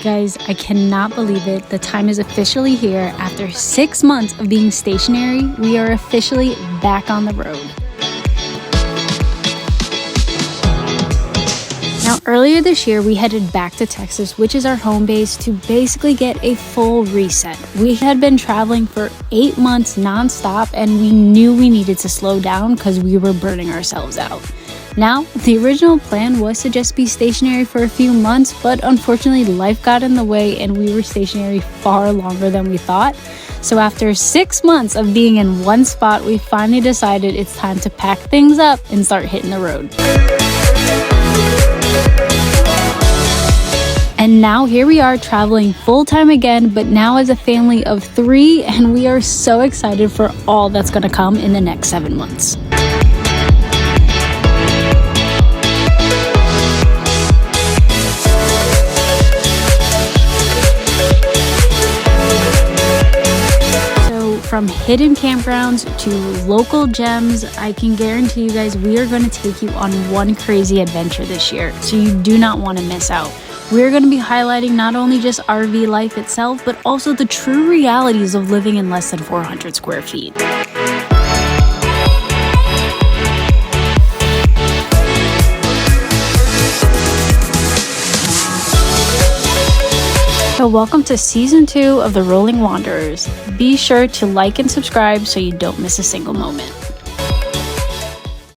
Guys, I cannot believe it. The time is officially here. After 6 months of being stationary, we are officially back on the road. Now, earlier this year, we headed back to Texas, which is our home base, to basically get a full reset. We had been traveling for 8 months nonstop, and we knew we needed to slow down because we were burning ourselves out. Now, the original plan was to just be stationary for a few months, but unfortunately life got in the way and we were stationary far longer than we thought. So after 6 months of being in one spot, we finally decided it's time to pack things up and start hitting the road. And now here we are traveling full-time again, but now as a family of 3, and we are so excited for all that's going to come in the next 7 months. From hidden campgrounds to local gems, I can guarantee you guys we are going to take you on one crazy adventure this year, so you do not want to miss out. We're going to be highlighting not only just RV life itself, but also the true realities of living in less than 400 square feet. So welcome to season 2 of the Rolling Wanderers. Be sure to like and subscribe so you don't miss a single moment.